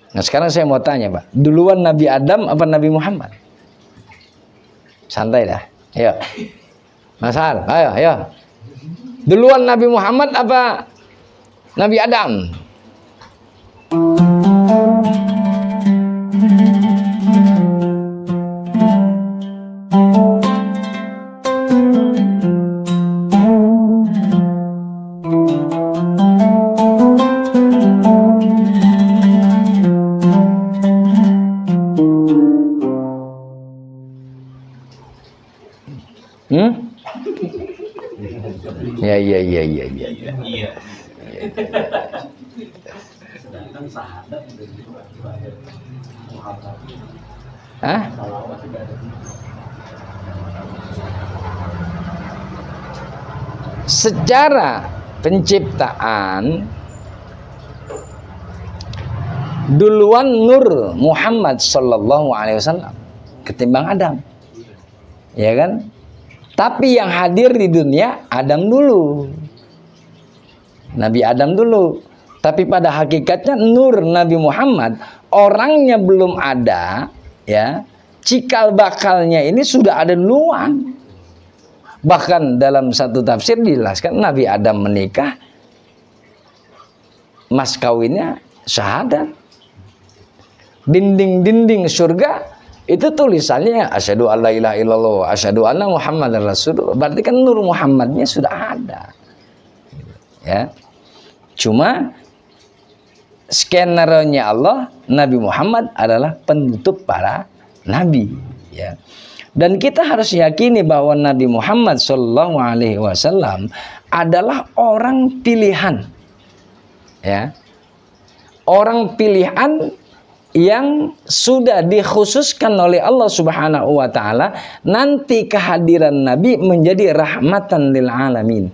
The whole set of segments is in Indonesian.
Nah sekarang saya mau tanya Pak, duluan Nabi Adam apa Nabi Muhammad? Santai dah, ayo Mas Har, ayo. Duluan Nabi Muhammad apa Nabi Adam? Iya. Sedangkan sahabat Hah? Secara penciptaan duluan Nur Muhammad sallallahu alaihi wasallam ketimbang Adam. Ya kan? Tapi yang hadir di dunia Adam dulu. Nabi Adam dulu. Tapi pada hakikatnya Nur Nabi Muhammad orangnya belum ada, ya. Cikal bakalnya ini sudah ada duluan. Bahkan dalam satu tafsir dijelaskan Nabi Adam menikah, mas kawinnya syahadat. Dinding-dinding surga itu tulisannya asyhadu alla ilaha illallah, asyhadu anna Muhammadar Rasulullah. Berarti kan Nur Muhammadnya sudah ada. Ya. Cuma skenario-nya Allah, Nabi Muhammad adalah penutup para nabi, ya. Dan kita harus yakini bahwa Nabi Muhammad SAW adalah orang pilihan, ya. Orang pilihan yang sudah dikhususkan oleh Allah Subhanahu wa taala, nanti kehadiran Nabi menjadi rahmatan lil alamin.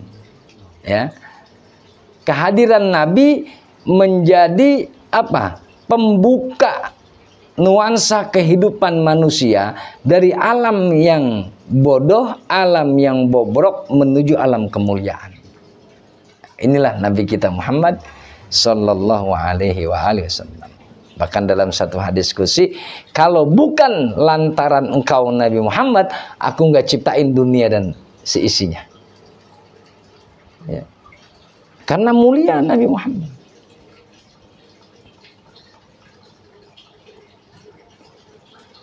Ya. Kehadiran Nabi menjadi apa? Pembuka nuansa kehidupan manusia dari alam yang bodoh, alam yang bobrok menuju alam kemuliaan. Inilah Nabi kita Muhammad sallallahu alaihi wasallam. Bahkan dalam satu hadis qudsi, kalau bukan lantaran engkau Nabi Muhammad, aku nggak ciptain dunia dan seisinya. Ya. Karena mulia Nabi Muhammad.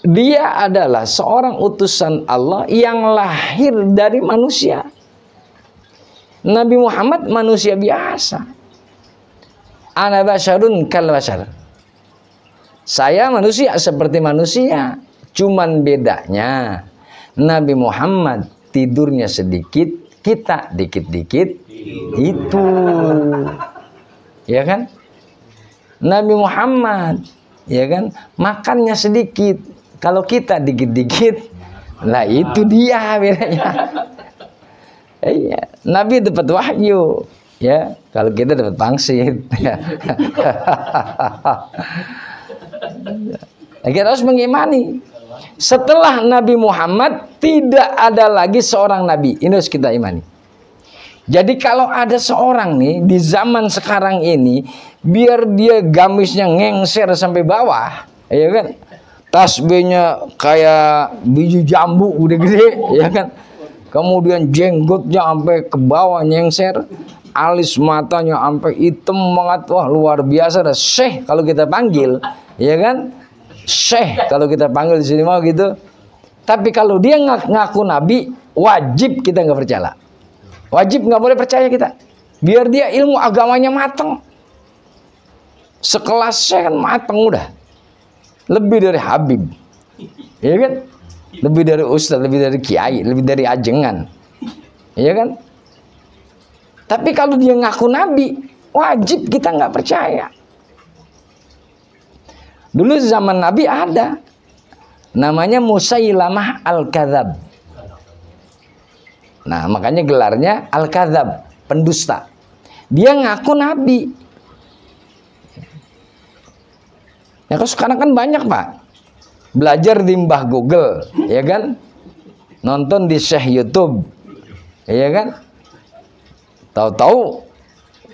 Dia adalah seorang utusan Allah yang lahir dari manusia. Nabi Muhammad manusia biasa. Ana basyarun kal basyar. Saya manusia seperti manusia. Cuman bedanya Nabi Muhammad tidurnya sedikit, kita dikit-dikit. Itu. Ya kan? Nabi Muhammad, ya kan? Makannya sedikit. Kalau kita dikit-dikit, lah itu dia bedanya. Iya, Nabi dapat wahyu, ya. Kalau kita dapat pangsit. Kita harus mengimani. Setelah Nabi Muhammad tidak ada lagi seorang nabi. Ini harus kita imani. Jadi kalau ada seorang nih di zaman sekarang ini, biar dia gamisnya ngengser sampai bawah, ya kan? Tasbihnya kayak biji jambu udah gede, ya kan? Kemudian jenggotnya sampai ke bawah nyengser, alis matanya sampai hitam banget, wah luar biasa dah. Syekh kalau kita panggil, ya kan? Syekh kalau kita panggil di sini mau gitu. Tapi kalau dia ngaku nabi, wajib kita nggak percaya. Wajib nggak boleh percaya kita. Biar dia ilmu agamanya mateng. Sekelas Syekh kan mateng udah. Lebih dari Habib, ya kan? Lebih dari ustadz, lebih dari kiai, lebih dari ajengan, ya kan? Tapi kalau dia ngaku nabi, wajib kita nggak percaya. Dulu zaman Nabi ada, namanya Musailamah Al-Kadzab. Nah, makanya gelarnya Al-Kadzab, pendusta. Dia ngaku nabi. Ya kan sekarang kan banyak Pak, belajar di Mbah Google, ya kan, nonton di Syekh YouTube, ya kan, tahu-tahu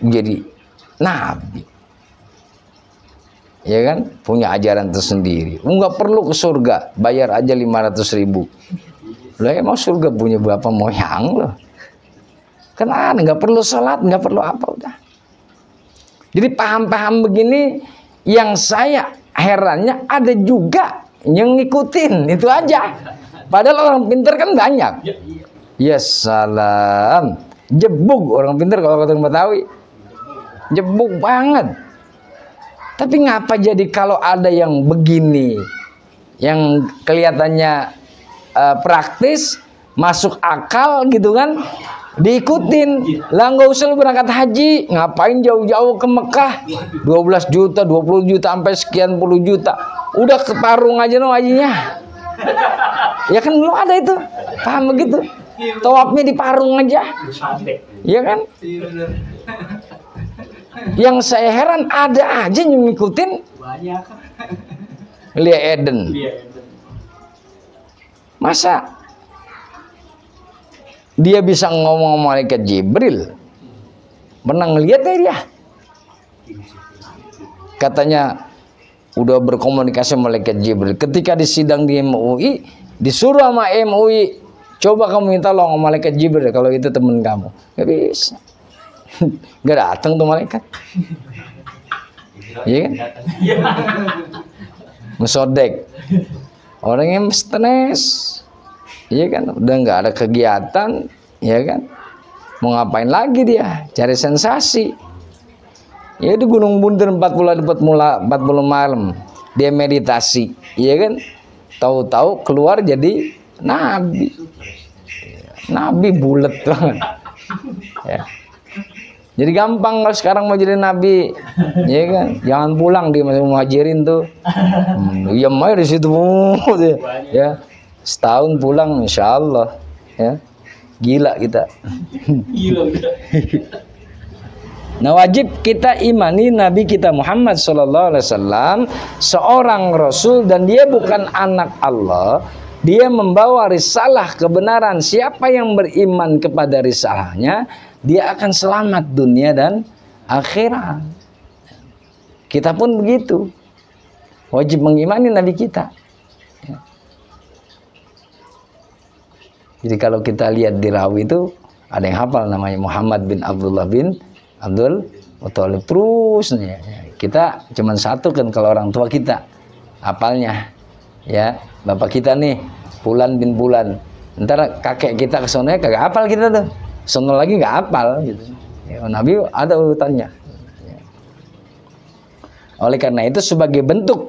jadi nabi, ya kan, punya ajaran tersendiri. Nggak perlu ke surga, bayar aja 500.000. Lah emang surga punya bapak moyang loh. Kan nggak perlu sholat, nggak perlu apa, udah. Jadi paham-paham begini, yang saya herannya ada juga yang ngikutin, itu aja. Padahal orang pintar kan banyak. Ya salam, jebuk orang pintar kalau kata orang Betawi, jebuk banget. Tapi ngapa jadi kalau ada yang begini, yang kelihatannya praktis, masuk akal gitu kan, diikutin. Lah nggak usah lu berangkat haji, ngapain jauh-jauh ke Mekah, 12 juta, 20 juta sampai sekian puluh juta, udah ke Parung aja no hajinya. Ya kan belum ada itu, paham begitu? Tawafnya di Parung aja, ya kan? Yang saya heran ada aja yang ngikutin. Banyak. Lia Eden. Masa dia bisa ngomong malaikat Jibril? Pernah ngeliat ya dia? Katanya udah berkomunikasi sama malaikat Jibril. Ketika di sidang di MUI, disuruh sama MUI, coba kamu minta tolong sama malaikat Jibril kalau itu temen kamu. Gak bisa. Gak datang tuh malaikat. Iya kan? Ngesodek. Orang yang stres. Iya kan? Udah gak ada kegiatan. Iya kan? Mau ngapain lagi dia? Cari sensasi. Ya di Gunung Buntun 40 malam. Dia meditasi. Iya kan? Tahu-tahu keluar jadi nabi. Nabi bulet banget. Ya. Jadi gampang kalau sekarang mau jadi nabi, ya kan? Jangan pulang dia masih muhajirin tuh. Iya main di situ, ya. Setahun pulang, insya Allah, ya. Gila kita. Nah wajib kita imani Nabi kita Muhammad SAW seorang Rasul dan dia bukan anak Allah. Dia membawa risalah kebenaran. Siapa yang beriman kepada risalahnya, dia akan selamat dunia dan akhirat. Kita pun begitu. Wajib mengimani Nabi kita. Jadi kalau kita lihat di rawi itu ada yang hafal namanya Muhammad bin Abdullah bin Abdul Muthalib terus nih. Kita cuma satu kan kalau orang tua kita hafalnya. Ya, bapak kita nih Fulan bin Fulan. Ntar kakek kita ke sono kagak hafal kita tuh. Sono lagi nggak hafal gitu. Ya, Nabi ada urutannya. Ya. Oleh karena itu sebagai bentuk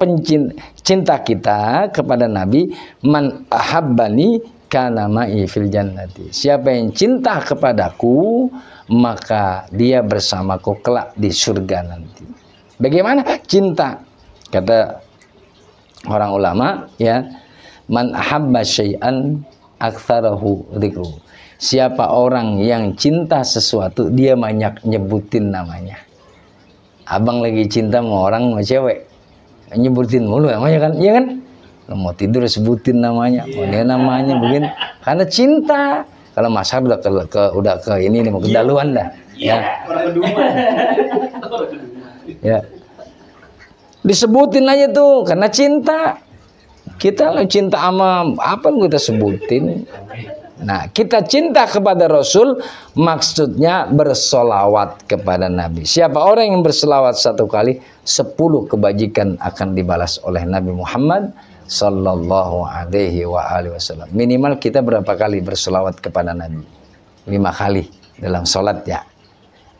cinta kita kepada Nabi, man ahabbani kana ma'i fil jannati. Siapa yang cinta kepadaku, maka dia bersamaku kelak di surga nanti. Bagaimana cinta? Kata orang ulama, ya, man ahabba syai'an aktsarahu dzikru. Siapa orang yang cinta sesuatu, dia banyak nyebutin namanya. Abang lagi cinta sama orang, sama cewek, nyebutin mulu namanya kan, iya kan? Mau tidur sebutin namanya, mau dia namanya begini, karena cinta. Kalau Mas Har udah ke ini nih mau kedaluan dah, ya. Ya. Disebutin aja tuh karena cinta. Kita cinta sama apa yang kita sebutin. Nah, kita cinta kepada Rasul maksudnya bersolawat kepada Nabi. Siapa orang yang bersolawat satu kali, 10 kebajikan akan dibalas oleh Nabi Muhammad Sallallahu alaihi wasallam. Minimal kita berapa kali bersolawat kepada Nabi? 5 kali dalam sholat ya.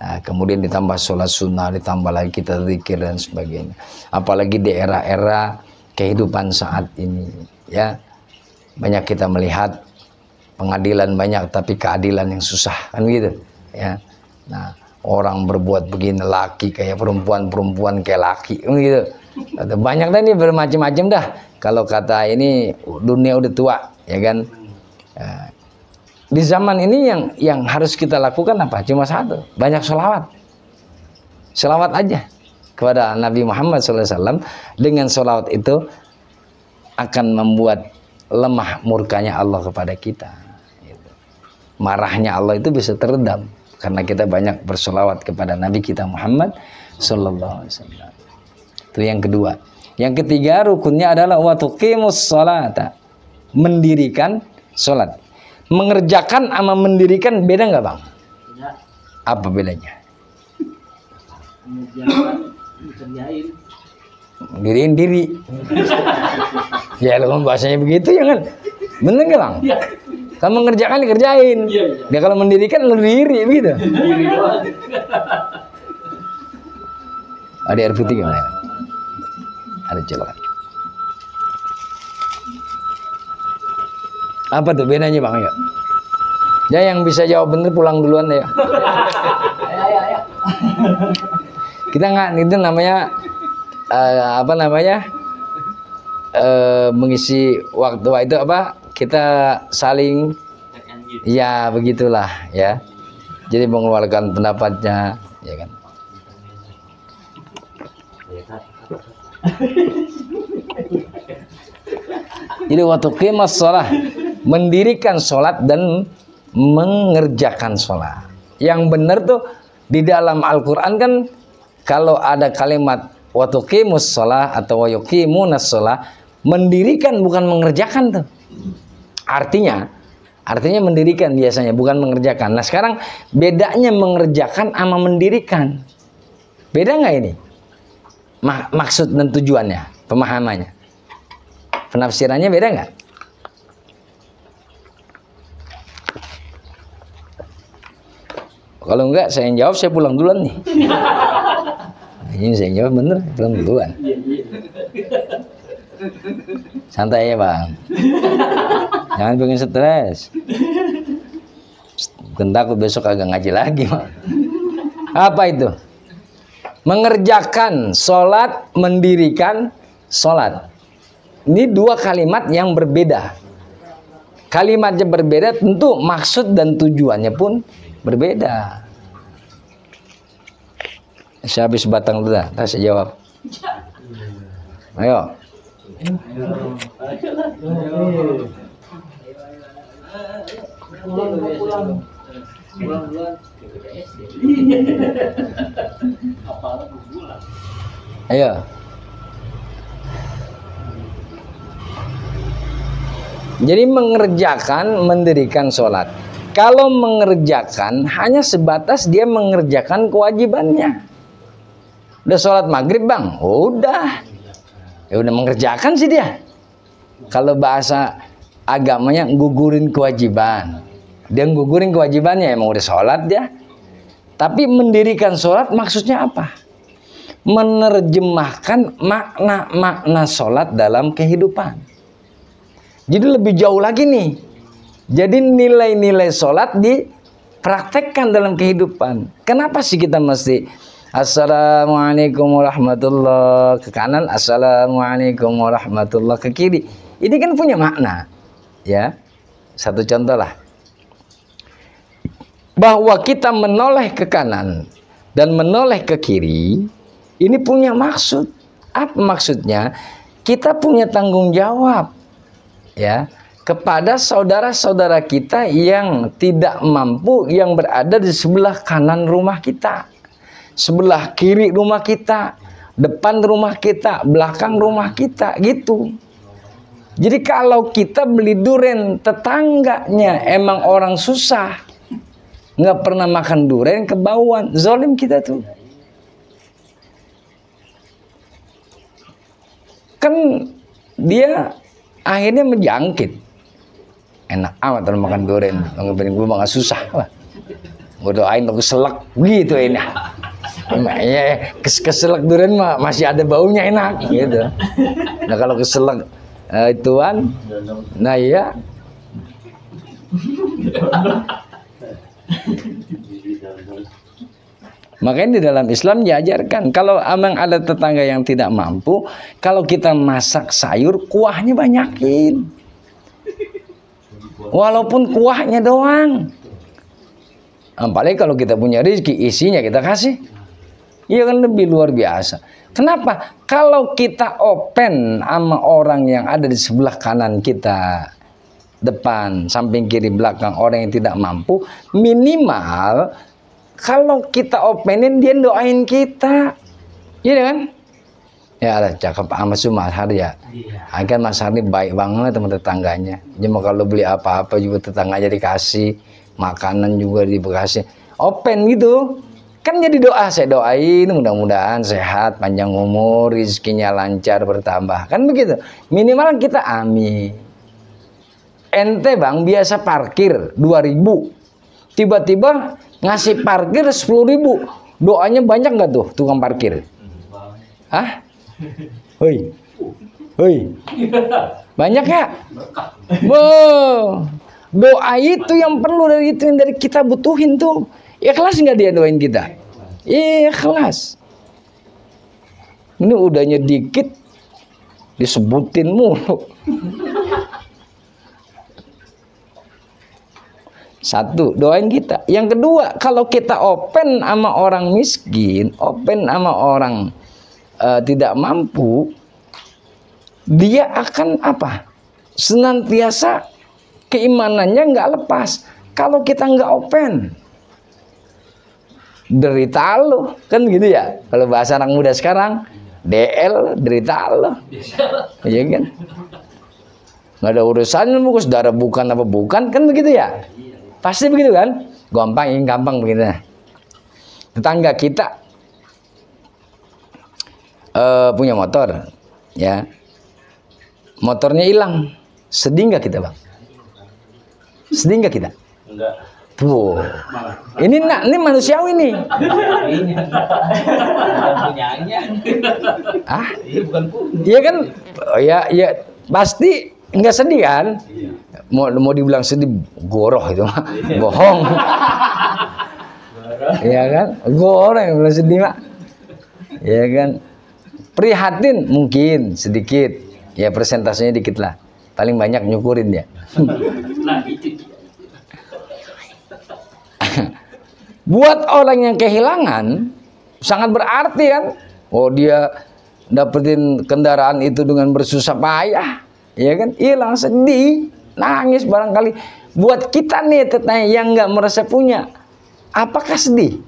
Nah, kemudian ditambah sholat sunnah, ditambah lagi kita zikir dan sebagainya. Apalagi di era-era kehidupan saat ini, ya banyak kita melihat pengadilan banyak, tapi keadilan yang susah kan gitu, ya. Nah orang berbuat begini, laki kayak perempuan, perempuan kayak laki, gitu. Banyak dah nih bermacam-macam dah. Kalau kata ini dunia udah tua, ya kan. Di zaman ini yang harus kita lakukan apa? Cuma satu, banyak sholawat. Sholawat aja kepada Nabi Muhammad SAW. Dengan sholawat itu akan membuat lemah murkanya Allah kepada kita. Marahnya Allah itu bisa teredam karena kita banyak bersolawat kepada Nabi kita Muhammad SAW. Itu yang kedua. Yang ketiga rukunnya adalah wa tuqimus sholata. Mendirikan sholat. Mengerjakan sama mendirikan beda nggak, Bang? Ya. Apa bedanya? Mengerjakan, dikerjain. Diriin diri. Ya lo bahasanya begitu ya kan? Bener nggak, Bang? Ya. Kalau mengerjakan dikerjain. Iya. Dia kalau mendirikan lo diri gitu. Diri doang. Ada air putih gimana? Ada coba. Apa tuh bedanya, Bang? Ya. Ya yang bisa jawab bener pulang duluan ya. Ayo. Kita nggak itu namanya apa namanya mengisi waktu itu apa? Kita saling ya begitulah ya. Jadi mengeluarkan pendapatnya, ya kan? Jadi waktu qimas shalah, mendirikan sholat dan mengerjakan sholat. Yang benar tuh di dalam Al-Quran kan kalau ada kalimat waktu qimus shalah atau wayuqimunas shalah, mendirikan bukan mengerjakan tuh. Artinya mendirikan biasanya bukan mengerjakan. Nah sekarang bedanya mengerjakan sama mendirikan. Beda nggak ini? Maksud dan tujuannya, pemahamannya, penafsirannya beda nggak? Kalau enggak saya yang jawab, saya pulang duluan nih. Ini saya jawab bener, pulang duluan. Santai ya, Bang. Jangan bikin stres. Bukan takut besok agak ngaji lagi, Bang. Apa itu? Mengerjakan sholat, mendirikan sholat. Ini dua kalimat yang berbeda. Kalimatnya berbeda, tentu maksud dan tujuannya pun berbeda. Saya habis batang dulu dah, saya jawab. Ayo. Ayo. Jadi mengerjakan, mendirikan sholat. Kalau mengerjakan hanya sebatas dia mengerjakan kewajibannya. Udah sholat maghrib, Bang? Udah. Ya udah mengerjakan sih dia. Kalau bahasa agamanya gugurin kewajiban. Dia gugurin kewajibannya, emang udah sholat dia. Tapi mendirikan sholat maksudnya apa? Menerjemahkan makna-makna sholat dalam kehidupan. Jadi lebih jauh lagi nih. Jadi nilai-nilai sholat dipraktekkan dalam kehidupan. Kenapa sih kita mesti Assalamualaikum warahmatullahi ke kanan, Assalamualaikum warahmatullahi ke kiri. Ini kan punya makna, ya. Satu contoh lah, bahwa kita menoleh ke kanan dan menoleh ke kiri, ini punya maksud. Apa maksudnya? Kita punya tanggung jawab, ya, kepada saudara-saudara kita yang tidak mampu, yang berada di sebelah kanan rumah kita, sebelah kiri rumah kita, depan rumah kita, belakang rumah kita, gitu. Jadi kalau kita beli durian, tetangganya emang orang susah, nggak pernah makan durian, kebauan, zalim kita tuh. Kan dia akhirnya menjangkit. Enak amat kalau makan durian, nggak gue makan susah lah. Gue doain aku selek gitu enak. Ya, keselak durian mah masih ada baunya enak gitu. Nah kalau keselak ituan, nah iya. Makanya di dalam Islam diajarkan kalau emang ada tetangga yang tidak mampu, kalau kita masak sayur kuahnya banyakin, walaupun kuahnya doang. Apalagi kalau kita punya rezeki, isinya kita kasih. Iya kan lebih luar biasa. Kenapa? Kalau kita open sama orang yang ada di sebelah kanan kita, depan, samping, kiri, belakang, orang yang tidak mampu, minimal kalau kita openin dia doain kita. Iya kan? Ya lah, cakep sama Mas Har ya. Iya. Kan Mas Har ini baik banget sama tetangganya. Cuma kalau beli apa-apa juga tetangganya dikasih, makanan juga dikasih. Open gitu. Kan jadi doa, saya doain mudah-mudahan sehat, panjang umur, rezekinya lancar bertambah. Kan begitu. Minimal kita amin. Ente bang biasa parkir 2.000, tiba-tiba ngasih parkir 10.000, doanya banyak nggak tuh tukang parkir? Hah? Hoi, hoi, banyak ya? Doa itu yang perlu dari itu yang dari kita butuhin tuh. Ikhlas nggak dia doain kita? Ikhlas. Ini udahnya dikit disebutin mulu. Satu, doain kita. Yang kedua, kalau kita open sama orang miskin, open sama orang tidak mampu, dia akan apa? Senantiasa keimanannya nggak lepas. Kalau kita nggak open, derita lo, kan gitu ya? Kalau bahasa anak muda sekarang, DL, derita lo, iya kan? Nggak ada urusannya, mau saudara bukan apa bukan, kan begitu ya? Pasti begitu kan? Gampang begitu. Tetangga kita punya motor, ya. Motornya hilang, sedih nggak kita bang? Sedih nggak kita? Enggak. Tuh, ini manusiawi nih. Ini bukan punyanya. Ah, Iya bukan punya. iya kan? Oh, ya pasti nggak sedih kan? Mau dibilang sedih, goroh itu mah, bohong. Iya kan? Goroh yang bilang sedih mak. Iya kan? Prihatin mungkin sedikit, ya persentasenya dikit lah. Paling banyak nyukurin ya. Nah, itu. Buat orang yang kehilangan sangat berarti kan. Oh dia dapetin kendaraan itu dengan bersusah payah, ya kan? Hilang, sedih, nangis barangkali. Buat kita nih tetangga yang nggak merasa punya, apakah sedih?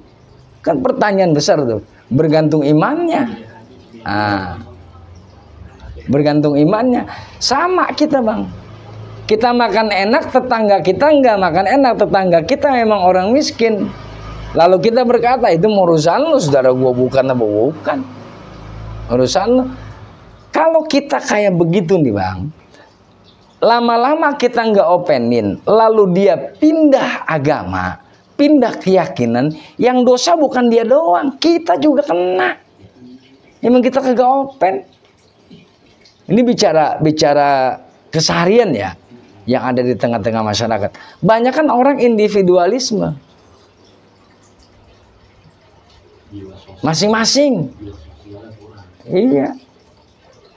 Kan pertanyaan besar tuh. Bergantung imannya. Bergantung imannya. Sama kita bang. Kita makan enak, tetangga kita nggak makan enak. Tetangga kita memang orang miskin. Lalu kita berkata, itu urusan lu, saudara gua bukan apa bukan. Urusan lu. Kalau kita kayak begitu nih bang, lama-lama kita nggak openin, lalu dia pindah agama, pindah keyakinan, yang dosa bukan dia doang, kita juga kena. Emang kita kagak open. Ini bicara keseharian ya, yang ada di tengah-tengah masyarakat. Banyak kan orang individualisme, masing-masing. Iya,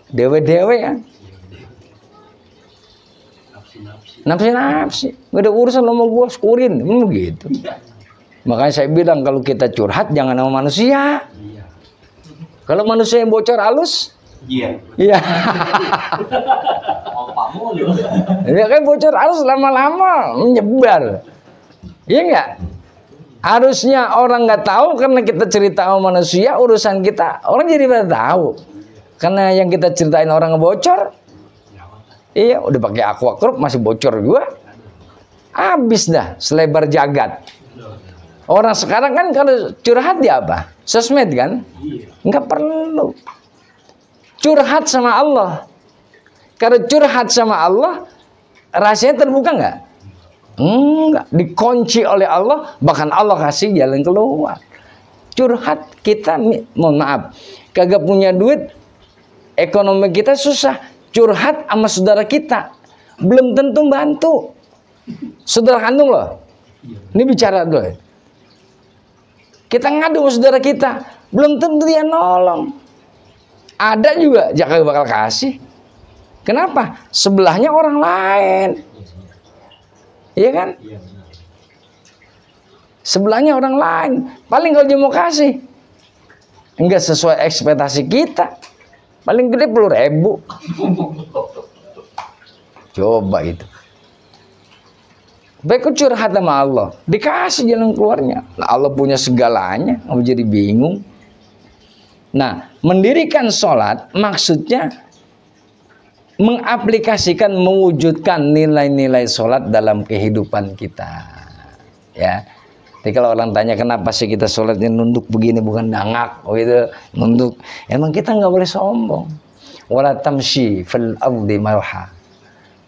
dewe-dewe kan, nafsi-nafsi, gak ada urusan lo mau gue syukurin, begitu. Makanya saya bilang kalau kita curhat jangan sama manusia. Kalau manusia yang bocor halus, iya. Opamu lu. Ya kan bocor halus lama-lama menyebar. Iya enggak? Harusnya orang nggak tahu karena kita cerita sama manusia urusan kita, orang jadi pada tahu. Karena yang kita ceritain orang ngebocor, iya udah pakai aqua crop masih bocor juga, habis dah selebar jagat. Orang sekarang kan kalau curhat dia apa? Sosmed kan? Nggak perlu. Curhat sama Allah. Kalau curhat sama Allah, rahasianya terbuka nggak? Enggak, dikunci oleh Allah, bahkan Allah kasih jalan keluar. Curhat kita, mohon maaf, kagak punya duit, ekonomi kita susah. Curhat sama saudara kita, belum tentu bantu. Saudara kandung loh. Ini bicara dulu. Kita ngadu sama saudara kita, belum tentu dia nolong. Ada juga, jangan bakal kasih. Kenapa? Sebelahnya orang lain. Iya kan? Sebelahnya orang lain. Paling kalau dia mau kasih, enggak sesuai ekspektasi kita. Paling gede 10.000. Coba itu. Baik curhat sama Allah, dikasih jalan keluarnya. Nah, Allah punya segalanya, kamu jadi bingung. Nah, mendirikan sholat maksudnya mengaplikasikan, mewujudkan nilai-nilai sholat dalam kehidupan kita. Ya, jadi kalau orang tanya kenapa sih kita sholatnya nunduk begini, bukan dangak, gitu, nunduk. Emang kita nggak boleh sombong. Wala tamshi fil ardi marha.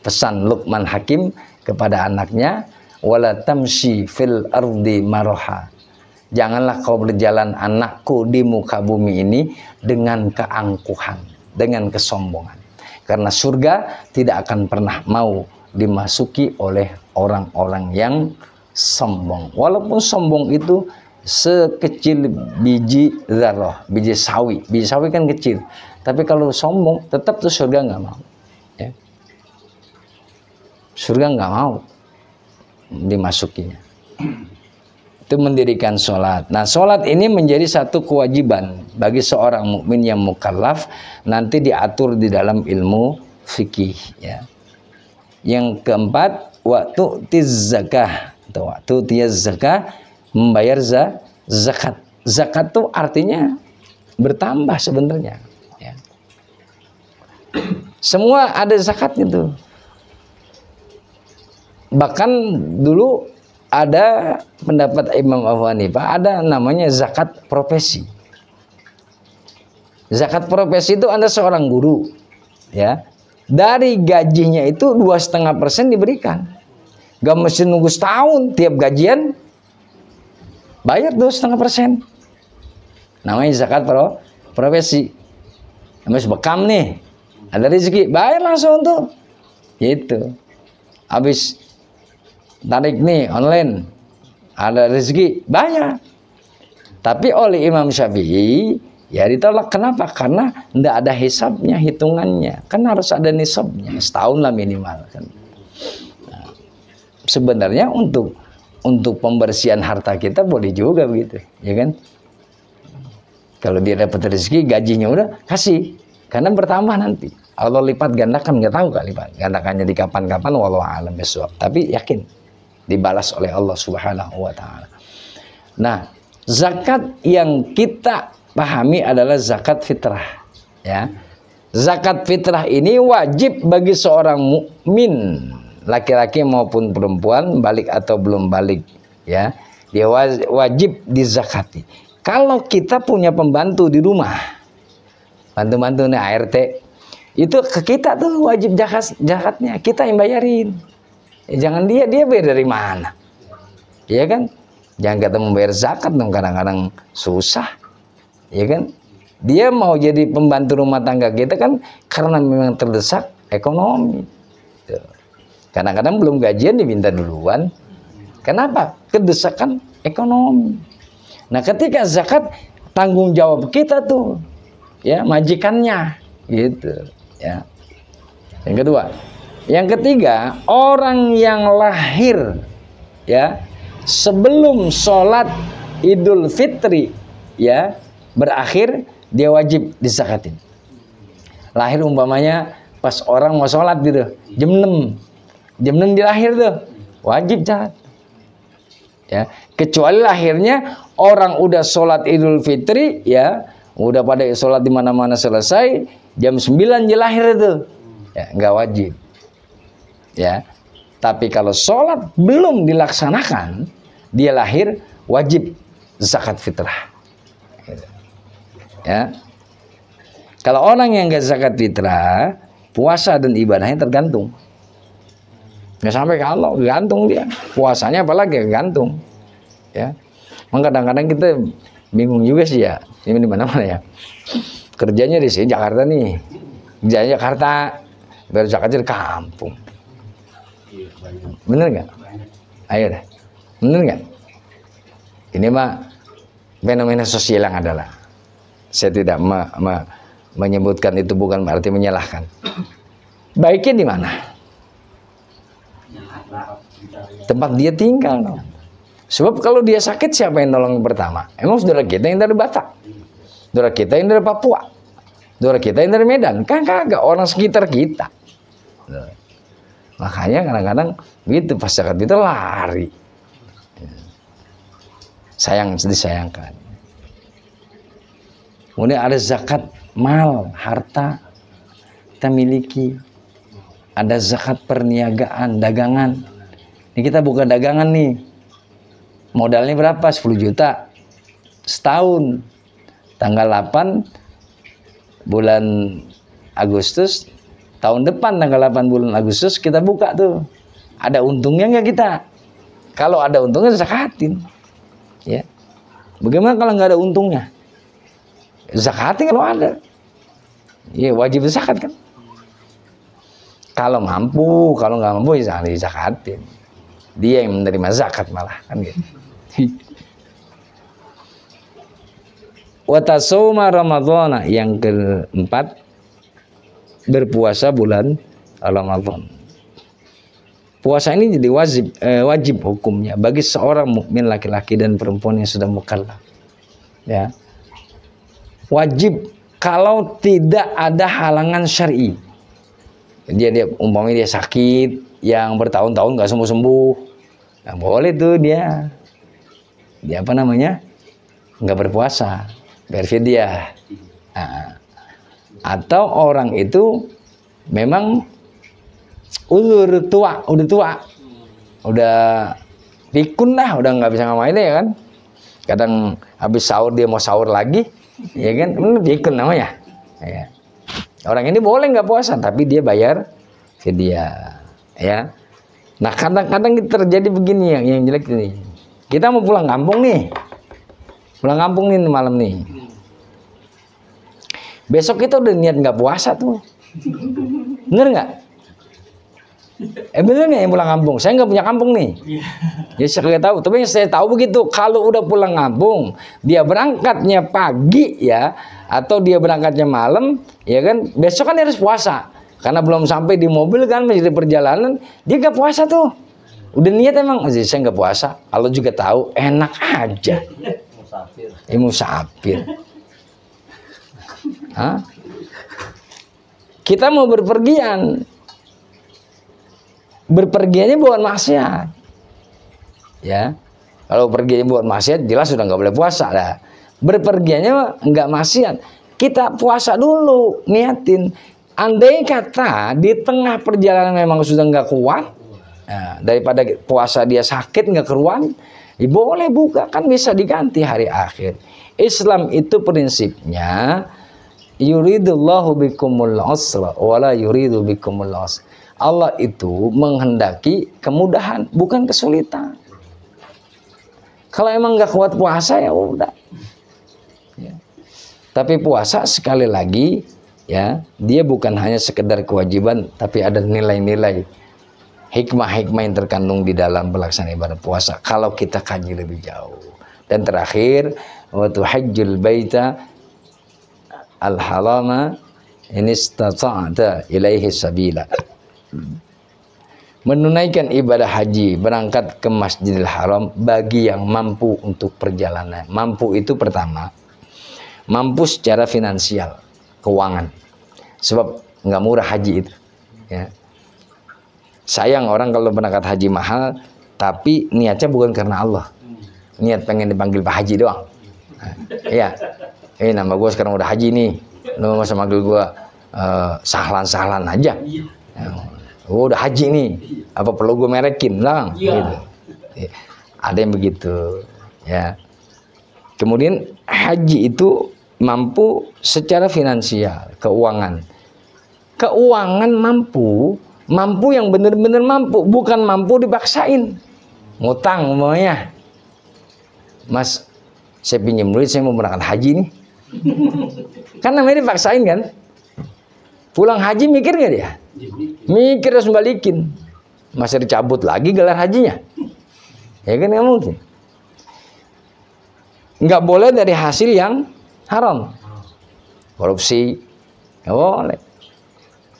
Pesan Luqman Hakim kepada anaknya, wala tamshi fil ardi marha. Janganlah kau berjalan anakku di muka bumi ini dengan keangkuhan, dengan kesombongan. Karena surga tidak akan pernah mau dimasuki oleh orang-orang yang sombong. Walaupun sombong itu sekecil biji zarrah, biji sawi. Biji sawi kan kecil. Tapi kalau sombong, tetap tuh surga nggak mau. Ya. Surga nggak mau dimasukinya. Itu mendirikan sholat. Nah, sholat ini menjadi satu kewajiban bagi seorang mukmin yang mukallaf, nanti diatur di dalam ilmu fikih. Ya. Yang keempat, waktu zakah atau waktu zakah, membayar zakat. Zakat itu artinya bertambah sebenarnya. Ya. Semua ada zakatnya tuh. Bahkan dulu ada pendapat Imam Abu Hanifah, ada namanya zakat profesi. Zakat profesi itu Anda seorang guru, ya, dari gajinya itu 2,5% diberikan. Gak mesti nunggu setahun, tiap gajian bayar 2,5%. Namanya zakat profesi. Namanya bekam nih, ada rezeki, bayar langsung tuh, gitu. Habis tarik nih online, ada rezeki, bayar. Tapi oleh Imam Syafi'i ya ditolak. Kenapa? Karena tidak ada hisabnya, hitungannya. Kan harus ada nisabnya, setahun lah minimal kan. Nah, sebenarnya untuk pembersihan harta kita boleh juga begitu, ya kan? Kalau dia dapat rezeki, gajinya udah kasih, karena bertambah nanti. Allah lipat gandakan, nggak tahu kak lipat gandakannya di kapan-kapan, wallahu a'lam bishawab. Tapi yakin dibalas oleh Allah Subhanahu wa taala. Nah, zakat yang kita pahami adalah zakat fitrah, ya. Zakat fitrah ini wajib bagi seorang mukmin, laki-laki maupun perempuan, balik atau belum balik, ya. Dia wajib dizakati. Kalau kita punya pembantu di rumah, bantu-bantu nih ART, itu ke kita tuh wajib zakatnya, kita yang bayarin. Jangan dia bayar dari mana, ya kan? Jangan kita membayar zakat dong, kadang-kadang susah, ya kan? Dia mau jadi pembantu rumah tangga kita kan karena memang terdesak ekonomi. Kadang-kadang belum gajian diminta duluan. Kenapa? Kedesakan ekonomi. Nah, ketika zakat tanggung jawab kita tuh, ya, majikannya, gitu, ya. Yang kedua. Yang ketiga, orang yang lahir, ya, sebelum sholat Idul Fitri, ya, berakhir, dia wajib dizakatin. Lahir umpamanya pas orang mau sholat gitu, jam 6 di lahir tuh, wajib zakat. Ya, kecuali lahirnya orang udah sholat Idul Fitri, ya, udah pada sholat di mana-mana selesai, jam 9 dia lahir itu, ya, nggak wajib. Ya, tapi kalau sholat belum dilaksanakan, dia lahir, wajib zakat fitrah. Ya, kalau orang yang nggak zakat fitrah, puasa dan ibadahnya tergantung. Nggak sampai kalau gantung dia, puasanya apalagi gantung. Ya, kadang-kadang kita bingung juga sih ya, ini di mana-mana ya. Kerjanya di sini Jakarta nih, kerjanya Jakarta, baru zakatnya di kampung. Bener nggak? Ayo deh, bener nggak? Ini mah fenomena sosial yang adalah. Saya tidak menyebutkan itu, bukan berarti menyalahkan. Baiknya di mana? Tempat dia tinggal. No. Sebab kalau dia sakit, siapa yang nolong pertama? Emang saudara kita yang dari Batak, saudara kita yang dari Papua, saudara kita yang dari Medan? Kan kagak, orang sekitar kita. Makanya kadang-kadang gitu, pas zakat itu lari. Disayangkan. Kemudian ada zakat mal, harta kita miliki. Ada zakat perniagaan, dagangan. Ini kita buka dagangan nih. Modalnya berapa? 10 juta. Setahun. Tanggal 8 bulan Agustus. Tahun depan tanggal 8 bulan Agustus kita buka tuh. Ada untungnya nggak kita? Kalau ada untungnya zakatin. Ya. Bagaimana kalau nggak ada untungnya? Zakatin kalau ada. Ya wajib zakat kan. Kalau mampu, kalau nggak mampu ya jangan dizakatin. Dia yang menerima zakat malah kan gitu. Wa tasawma Ramadhana, yang keempat berpuasa bulan Ramadan. Puasa ini jadi wajib hukumnya bagi seorang mukmin laki-laki dan perempuan yang sudah mukallaf. Ya. Wajib kalau tidak ada halangan syar'i. Dia umpamanya dia sakit yang bertahun-tahun nggak sembuh-sembuh, nggak boleh tuh dia apa namanya, nggak berpuasa, berfidyah. Nah, atau orang itu memang udah tua, udah pikun dah, udah nggak bisa ngapain ya kan. Kadang habis sahur dia mau sahur lagi, ya kan, pikun namanya. Ya. Orang ini boleh nggak puasa, tapi dia bayar fidyah, ya. Nah kadang-kadang terjadi begini yang jelek ini. Kita mau pulang kampung nih malam nih. Besok kita udah niat nggak puasa tuh, bener nggak? Bener nggak yang pulang kampung? Saya nggak punya kampung nih. Ya saya nggak tahu. Tapi saya tahu begitu. Kalau udah pulang kampung, dia berangkatnya pagi ya, atau dia berangkatnya malam, ya kan? Besok kan dia harus puasa. Karena belum sampai di mobil kan, masih di perjalanan, dia nggak puasa tuh. Udah niat emang, saya nggak puasa. Allah juga tahu, enak aja. Musafir. Hah? Kita mau berpergian. Berpergiannya bukan maksiat, ya. Kalau pergiannya bukan maksiat, jelas sudah nggak boleh puasa lah. Berpergiannya nggak maksiat, kita puasa dulu, niatin. Andai kata di tengah perjalanan memang sudah nggak kuat, nah, daripada puasa dia sakit nggak keruan, ya boleh buka, kan bisa diganti hari akhir. Islam itu prinsipnya yuridullahu bikumul usra wala yuridu bikumul usra. Allah itu menghendaki kemudahan, bukan kesulitan. Kalau emang nggak kuat puasa ya udah. Ya. Tapi puasa sekali lagi ya, dia bukan hanya sekedar kewajiban, tapi ada nilai-nilai hikmah-hikmah yang terkandung di dalam pelaksanaan ibadah puasa. Kalau kita kaji lebih jauh. Dan terakhir, wa tuhajjul baita al-harama in istata'ta ilaihi sabila. Menunaikan ibadah haji, berangkat ke Masjidil Haram bagi yang mampu untuk perjalanan. Mampu itu pertama, mampu secara finansial, keuangan. Sebab nggak murah haji itu. Ya. Sayang orang kalau berangkat haji mahal, tapi niatnya bukan karena Allah. Niat pengen dipanggil Pak Haji doang. Iya. Nama gue sekarang udah haji nih. Lu masa manggil gue sahlan-sahlan aja. Oh, udah haji nih, apa perlu gue merekin lang? Gitu. Ada yang begitu, ya. Kemudian haji itu mampu secara finansial, keuangan. Keuangan mampu yang benar-benar mampu, bukan mampu dipaksain. Ngutang umpamanya, Mas, saya pinjam duit, saya mau berangkat haji nih. Kan namanya dipaksain kan? Pulang haji mikir nggak dia? Mikir harus balikin. Masih dicabut lagi gelar hajinya. Ya kan nggak mungkin. Nggak boleh dari hasil yang haram. Korupsi nggak boleh.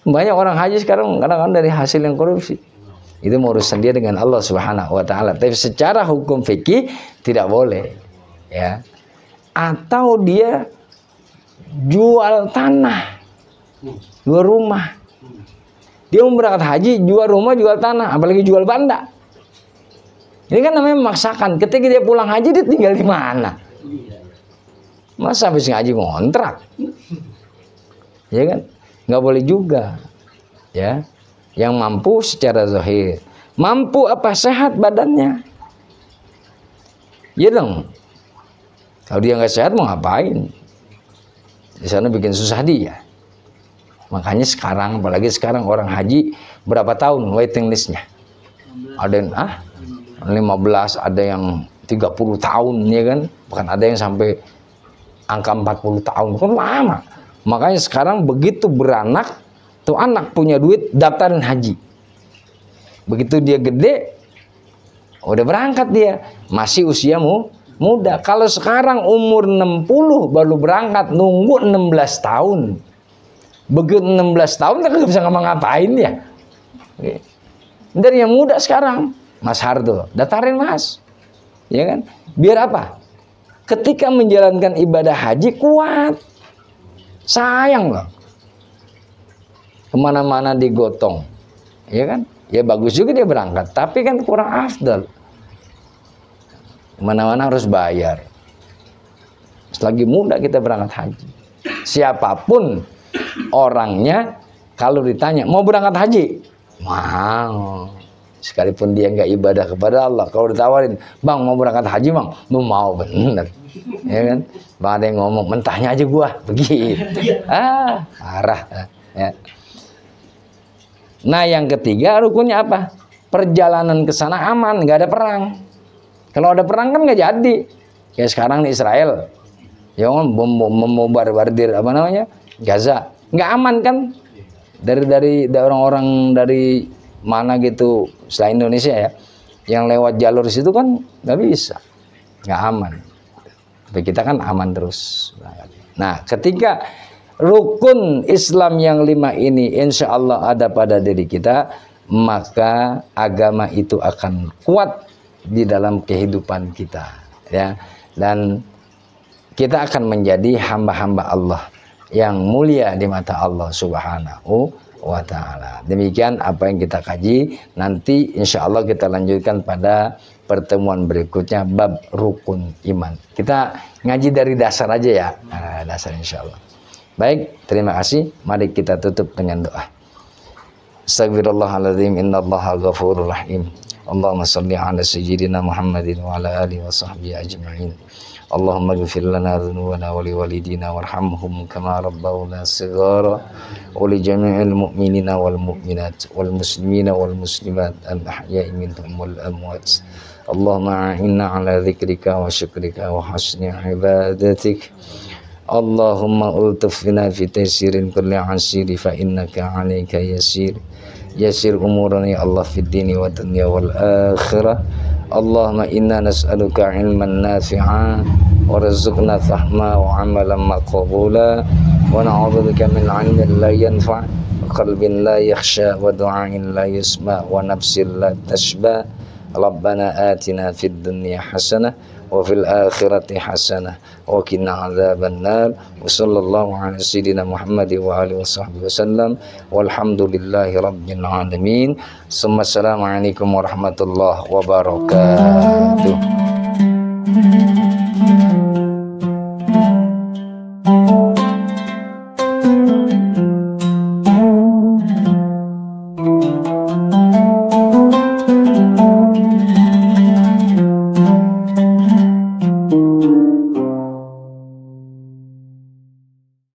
Banyak orang haji sekarang kadang-kadang dari hasil yang korupsi. Itu urusan dia dengan Allah Subhanahu wa taala. Tapi secara hukum fikih tidak boleh. Ya. Atau dia jual tanah, jual rumah. Dia mau berangkat haji, jual rumah, jual tanah, apalagi jual banda. Ini kan namanya memaksakan. Ketika dia pulang haji, dia tinggal di mana? Masa habis ngaji ngontrak? Ya kan? Nggak boleh juga. Ya. Yang mampu secara zahir. Mampu apa? Sehat badannya. Ya dong. Kalau dia nggak sehat mau ngapain? Di sana bikin susah dia. Makanya sekarang, apalagi sekarang orang haji berapa tahun waiting listnya? Ada yang 15, ada yang 30 tahun, ya kan? Bahkan ada yang sampai angka 40 tahun, kan lama. Makanya sekarang begitu beranak, tuh anak punya duit, daftarin haji. Begitu dia gede, udah berangkat dia. Masih usiamu muda. Kalau sekarang umur 60 baru berangkat, nunggu 16 tahun. Begitu 16 tahun kan nggak bisa ngapa-ngapain ya. Dari yang muda sekarang, Mas Hardo, daftarin Mas, ya kan? Biar apa? Ketika menjalankan ibadah haji kuat. Sayang loh, kemana-mana digotong, ya kan? Ya bagus juga dia berangkat, tapi kan kurang afdal. Kemana-mana harus bayar. Selagi muda kita berangkat haji. Siapapun orangnya, kalau ditanya mau berangkat haji, mau. Sekalipun dia nggak ibadah kepada Allah, kalau ditawarin, bang mau berangkat haji bang, lu mau bener, ya kan? Bang ada yang ngomong, mentahnya aja gua begitu, parah. Ya. Nah yang ketiga rukunnya apa? Perjalanan ke sana aman, nggak ada perang. Kalau ada perang kan nggak jadi. Kayak sekarang di Israel, ya kan bombardir apa namanya Gaza, nggak aman kan? Dari orang-orang dari mana gitu selain Indonesia ya, yang lewat jalur situ kan nggak bisa, nggak aman. Tapi kita kan aman terus. Nah, ketika rukun Islam yang 5 ini insya Allah ada pada diri kita, maka agama itu akan kuat di dalam kehidupan kita, ya. Dan kita akan menjadi hamba-hamba Allah yang mulia di mata Allah Subhanahu wa ta'ala. Demikian apa yang kita kaji. Nanti insya Allah kita lanjutkan pada pertemuan berikutnya bab rukun iman. Kita ngaji dari dasar aja ya, dasar insya Allah. Baik, terima kasih. Mari kita tutup dengan doa. Astagfirullahaladzim, innallaha ghafurur rahim. Allahumma salli ala sayyidina Muhammadin wa ala alihi wa sahbihi ajma'in. Allahumma ghfir lana dhunubana wa liwalidina warhamhum kama rabbawna shighara wa li jami'il mu'minina wal mu'minat wal muslimina wal muslimat al ahya'i minhum wal amwat. Allahumma a'inna ala dzikrika wa syukrika wa husni ibadatik. Allahumma ultuf bina fi taysirin kulli asiri fa innaka 'alaika yasir. Yasir umurana ya Allah fid dini wa dunya wal akhirah. Allahumma inna nas'aluka ilman nafi'a wa rizqna fahma wa amalan maqbula wa na'udzubika min 'ilmin la yanfa' wa qalbin la yakhsha wa du'ain la yusma' wa nafsin la tashba. Rabbana atina fid dunya hasanah wa fil akhirati hasanah wa qina adzabannar. Wa sallallahu ala sayyidina Muhammad wa alihi washabbihi wasallam walhamdulillahi rabbil alamin. Assalamualaikum warahmatullahi wabarakatuh.